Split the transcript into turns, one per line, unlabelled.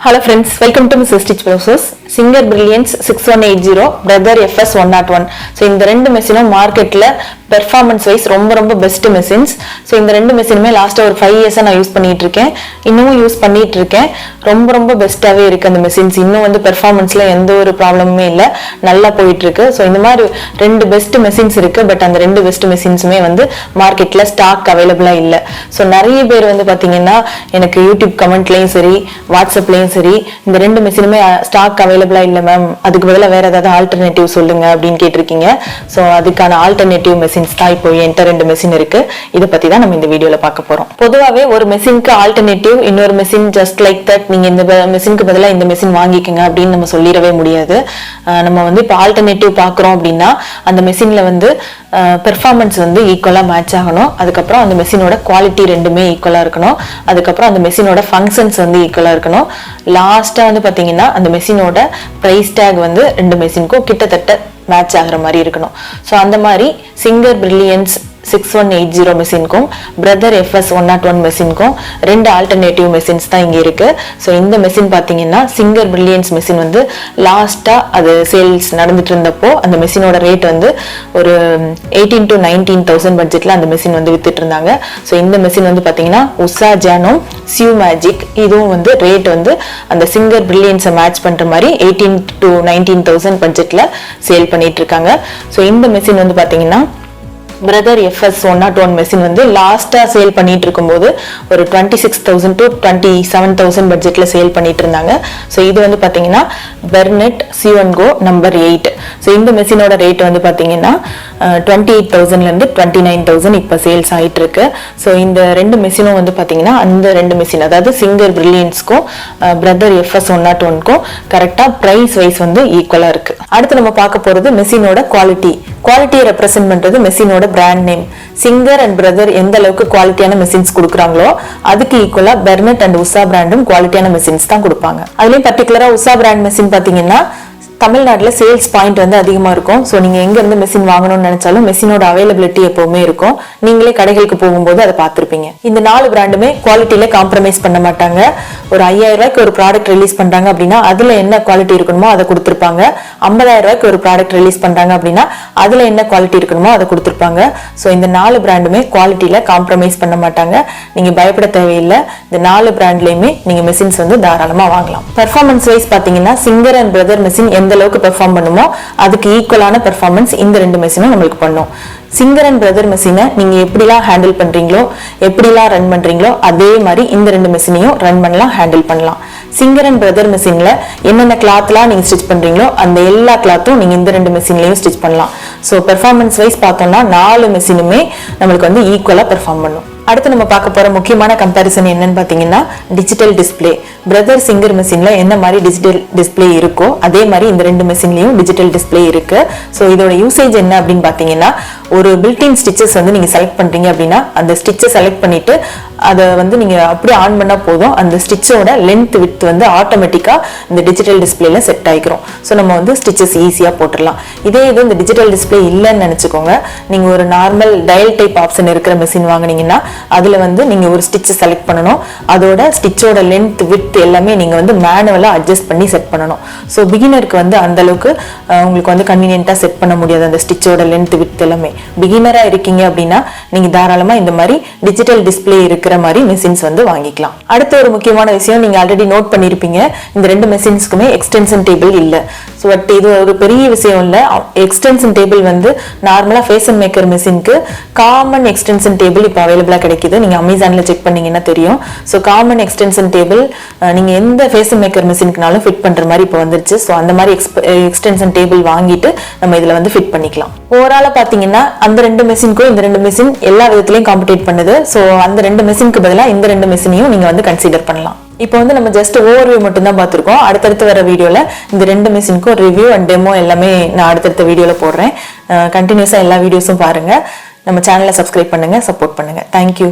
Hello friends, welcome to Mrs. Stitch Blouses. Singer Brilliance 6180, Brother FS 101. So இந்த ரெண்டு மெஷினும் மார்க்கெட்ல performance wise ரொம்ப best machines. So இந்த ரெண்டு மெஷினுமே லாஸ்ட்டாக ஒரு 5 இயர்ஸாக நான் யூஸ் பண்ணிட்டு இருக்கேன், இன்னமும் யூஸ் பண்ணிட்டு இருக்கேன். ரொம்ப பெஸ்ட்டாகவே இருக்கு அந்த மெஷின்ஸ். இன்னும் வந்து பெர்ஃபார்மன்ஸ்ல எந்த ஒரு ப்ராப்ளமுமே இல்லை, நல்லா போயிட்டு இருக்கு. ஸோ இந்த மாதிரி ரெண்டு பெஸ்ட் மெஷின்ஸ் இருக்கு. பட் அந்த ரெண்டு பெஸ்ட் மெஷின்ஸுமே வந்து மார்க்கெட்ல ஸ்டாக் அவைலபிளா இல்லை. ஸோ நிறைய பேர் வந்து பாத்தீங்கன்னா எனக்கு யூடியூப் கமெண்ட்லயும் சரி, வாட்ஸ்அப்லயும் சரி, இந்த ரெண்டு மெஷினுமே ஸ்டாக் அவைலபிளா இல்ல மேம், அதுக்கு பதிலாக வேற ஏதாவது ஆல்டர்னேட்டிவ் சொல்லுங்க அப்படின்னு கேட்டிருக்கீங்க. ஸோ அதுக்கான ஆல்டர்னேட்டிவ் மெஷின்ஸ் தான் இப்போ என்கிட்ட ரெண்டு மெஷின் இருக்கு. இதை பத்தி தான் நம்ம இந்த வீடியோல பார்க்க போறோம். பொதுவாகவே ஒரு மெஷினுக்கு ஆல்டர்னேட்டிவ் இன்னொரு மெஷின் ஜஸ்ட் லைக் தட் நீங்க இந்த மெஷினுக்கு பதிலாக இந்த மெஷின் வாங்கிக்கங்க அப்படின்னு நம்ம சொல்லிடவே முடியாது. நம்ம வந்து இப்போ ஆல்டர்னேட்டிவ் பாக்குறோம் அப்படின்னா அந்த மெஷின்ல வந்து பெர்ஃபார்மன்ஸ் வந்து ஈக்குவலா மேட்ச் ஆகணும். அதுக்கப்புறம் அந்த மெஷினோட குவாலிட்டி ரெண்டுமே ஈக்குவலா இருக்கணும். அதுக்கப்புறம் அந்த மெஷினோட ஃபங்க்ஷன்ஸ் வந்து ஈக்குவலா இருக்கணும். லாஸ்டா வந்து பாத்தீங்கன்னா அந்த மெஷினோட பிரைஸ் டேக் வந்து ரெண்டு மெஷினுக்கும் கிட்டத்தட்ட மேட்ச் ஆகிற மாதிரி இருக்கணும். ஸோ அந்த மாதிரி சிங்கர் பிரில்லியன்ஸ் 6180 மெஷினுக்கும் பிரதர் FS 101 மெஷினுக்கும் ரெண்டு ஆல்டர்னேட்டிவ் மெஷின்ஸ் தான் இங்க இருக்கு. ஸோ இந்த மெஷின் பாத்தீங்கன்னா சிங்கர் பிரில்லியன்ஸ் மெஷின் வந்து லாஸ்டா அது சேல்ஸ் நடந்துட்டு இருந்தப்போ அந்த மெஷினோட ரேட் வந்து ஒரு 18,000 to 19,000 பட்ஜெட்ல அந்த மெஷின் வந்து வித்துட்டு இருந்தாங்க. ஸோ இந்த மெஷின் வந்து பாத்தீங்கன்னா உஷா ஜானோ சியூ மேஜிக் இதுவும் வந்து ரேட் வந்து அந்த சிங்கர் பிரில்லியன்ஸை மேட்ச் பண்ற மாதிரி 18,000 to 19,000 பட்ஜெட்ல சேல் பண்ணிட்டு இருக்காங்க. ஸோ இந்த மெஷின் வந்து பாத்தீங்கன்னா பிரதர் FS 101 மெஷின் வந்து லாஸ்டா சேல் பண்ணிட்டு இருக்கும்போது ஒரு 26,000 to 27,000 பட்ஜெட்ல சேல் பண்ணிட்டு இருந்தாங்க. ஸோ இது வந்து பாத்தீங்கன்னா பெர்னெட் C1Go நம்பர் 8. ஸோ இந்த மெஷினோட ரேட் வந்து பாத்தீங்கன்னா 28,000ல இருந்து 29,000 இப்ப சேல்ஸ் ஆயிட்டு இருக்கு. ஸோ இந்த ரெண்டு மெஷினும் வந்து பாத்தீங்கன்னா அந்த ரெண்டு மெஷின் அதாவது சிங்கர் பிரில்லியன்ஸ்க்கும் பிரதர் FS 101க்கும் கரெக்டா பிரைஸ் வைஸ் வந்து ஈக்குவலா இருக்கு. அடுத்து நம்ம பார்க்க போறது மெஷினோட குவாலிட்டியை ரெப்ரசென்ட் பண்றது மெஷினோட brand name. Singer and Brother எந்த அளவுக்கு குவாலிட்டியான மெஷின்ஸ் கொடுக்குறாங்களோ அதுக்கு ஈக்குவலா பெர்னெட் அண்ட் உஷா பிராண்டும் குவாலிட்டியான மெஷின்ஸ் தான் கொடுப்பாங்க. அதுலயும் பர்டிகுலரா உஷா பிராண்ட் மெஷின் பாத்தீங்கன்னா தமிழ்நாட்டுல சேல்ஸ் பாயிண்ட் வந்து அதிகமா இருக்கும். ஸோ நீங்க எங்க இருந்து மெஷின் வாங்கணும்னு நினைச்சாலும் மெஷினோட அவைலபிலிட்டி எப்பவுமே இருக்கும். நீங்களே கடைகளுக்கு போகும்போது அதை பார்த்திருப்பீங்க. இந்த 4 பிராண்டுமே குவாலிட்டியில காம்ப்ரமைஸ் பண்ண மாட்டாங்க. ஒரு 5,000 ரூபாய்க்கு ஒரு ப்ராடக்ட் ரிலீஸ் பண்றாங்க அப்படின்னா அதுல என்ன குவாலிட்டி இருக்கணுமோ அதை கொடுத்திருப்பாங்க. 50,000 ரூபாய்க்கு ஒரு ப்ராடக்ட் ரிலீஸ் பண்றாங்க அப்படின்னா அதுல என்ன குவாலிட்டி இருக்கணுமோ அதை கொடுத்திருப்பாங்க. ஸோ இந்த 4 பிராண்டுமே குவாலிட்டியில காம்ப்ரமைஸ் பண்ண மாட்டாங்க. நீங்க பயப்பட தேவையில்லை. இந்த 4 பிராண்ட்லயுமே நீங்க மெஷின்ஸ் வந்து தாராளமா வாங்கலாம். பெர்ஃபார்மன்ஸ் வைஸ் பாத்தீங்கன்னா சிங்கர் அண்ட் பிரதர் மெஷின் எந்த அளவுக்கு பெர்ஃபார்ம் பண்ணுமோ அதுக்கு ஈக்குவலான பெர்ஃபார்மன்ஸ் இந்த ரெண்டு மெஷினும் நம்மளுக்கு பண்ணும். சிங்கர் அண்ட் பிரதர் மெஷினை நீங்க எப்படிலாம் ஹேண்டில் பண்றீங்களோ எப்படிலாம் ரன் பண்றீங்களோ அதே மாதிரி இந்த ரெண்டு மெஷினையும் ரன் பண்ணலாம், ஹேண்டில் பண்ணலாம். சிங்கர் அண்ட் பிரதர் மெஷின்ல என்னென்ன கிளாத்லாம் நீங்க ஸ்டிச் பண்றீங்களோ அந்த எல்லா கிளாத்தும் நீங்க இந்த ரெண்டு மெஷின்லயும் ஸ்டிச் பண்ணலாம். ஸோ பெர்ஃபார்மன்ஸ் வைஸ் பார்த்தோம்னா 4 மெஷினுமே நம்மளுக்கு வந்து ஈக்குவலா பெர்ஃபார்ம் பண்ணும். அடுத்து நம்ம பார்க்க போற முக்கியமான கம்பேரிசன் என்னன்னு பாத்தீங்கன்னா டிஜிட்டல் டிஸ்பிளே. பிரதர் சிங்கர் மெஷின்ல என்ன மாதிரி டிஜிட்டல் டிஸ்பிளே இருக்கோ அதே மாதிரி இந்த ரெண்டு மெஷின்லயும் டிஜிட்டல் டிஸ்பிளே இருக்கு. ஸோ இதோட யூசேஜ் என்ன அப்படின்னு பாத்தீங்கன்னா ஒரு பில்டின் ஸ்டிச்சஸ் வந்து நீங்க செலக்ட் பண்றீங்க அப்படின்னா அந்த ஸ்டிச்சை செலக்ட் பண்ணிட்டு அதை வந்து நீங்க அப்படியே ஆன் பண்ணா போதும், அந்த ஸ்டிச்சோட லென்த் விட்த் வந்து ஆட்டோமேட்டிக்கா இந்த டிஜிட்டல் டிஸ்பிளேல செட் ஆயிக்கிறோம். ஸோ நம்ம வந்து ஸ்டிச்சஸ் ஈஸியா போட்டுடலாம். இதே இது இந்த டிஜிட்டல் டிஸ்பிளே இல்லைன்னு நினைச்சுக்கோங்க, நீங்க ஒரு நார்மல் டயல் டைப் ஆப்ஷன் இருக்கிற மெஷின் வாங்கினீங்கன்னா அதுல வந்து நீங்க ஒரு ஸ்டிச் செலக்ட் பண்ணணும். அதோட ஸ்டிச்சோட லென்த் விட்த் எல்லாமே நீங்க வந்து மேனுவலா அட்ஜஸ்ட் பண்ணி செட் பண்ணணும். ஸோ பிகினருக்கு வந்து அந்த அளவுக்கு உங்களுக்கு வந்து கன்வீனியன்ட்டா செட் பண்ண முடியாது. அந்த ஸ்டிச்சோட லென்த் விட்த் எல்லாமே பிகினரா இருக்கீங்க அப்படின்னா நீங்க தாராளமா இந்த மாதிரி டிஜிட்டல் டிஸ்பிளே இருக்கிற மாதிரி மெஷின்ஸ் வந்து வாங்கிக்கலாம். அடுத்த ஒரு முக்கியமான விஷயம் நீங்க ஆல்ரெடி நோட் பண்ணிருப்பீங்க, இந்த ரெண்டு மெஷின்ஸ்க்குமே எக்ஸ்டென்ஷன் டேபிள் இல்ல. ஸோ பட் இது ஒரு பெரிய விஷயம் இல்ல. எக்ஸ்டென்ஷன் டேபிள் வந்து நார்மலா ஃபேஷன் மேக்கர் மெஷினுக்கு காமன் எக்ஸ்டென்ஷன் டேபிள் இப்போ அவைலபிளா கிடைக்குது. நீங்க அமேசான்ல செக் பண்ணீங்கன்னா தெரியும். ஸோ காமன் எக்ஸ்டென்ஷன் டேபிள் நீங்க எந்த ஃபேஷன் மேக்கர் மெஷினுக்குனாலும் ஃபிட் பண்ற மாதிரி இப்போ வந்துருச்சு. ஸோ அந்த மாதிரி எக்ஸ்டென்ஷன் டேபிள் வாங்கிட்டு நம்ம இதுல வந்து ஃபிட் பண்ணிக்கலாம். ஓவராலா பாத்தீங்கன்னா அந்த ரெண்டு மெஷினுக்கும் இந்த ரெண்டு மெஷின் எல்லா விதத்திலையும் காம்படிட் பண்ணுது. ஸோ அந்த ரெண்டு மெஷினுக்கு பதிலாக இந்த ரெண்டு மெஷினையும் நீங்க வந்து கன்சிடர் பண்ணலாம். இப்போ வந்து நம்ம ஜஸ்ட் ஓவர்வியூ மட்டும் தான் பார்த்துருக்கோம். அடுத்தடுத்து வர வீடியோல இந்த ரெண்டு மெஷினுக்கும் ரிவ்யூ அண்ட் டெமோ எல்லாமே நான் அடுத்தடுத்த வீடியோல போடுறேன். கண்டினியூஸா எல்லா வீடியோஸும் பாருங்க. நம்ம சேனலை சப்ஸ்கிரைப் பண்ணுங்க, சப்போர்ட் பண்ணுங்க. தேங்க்யூ.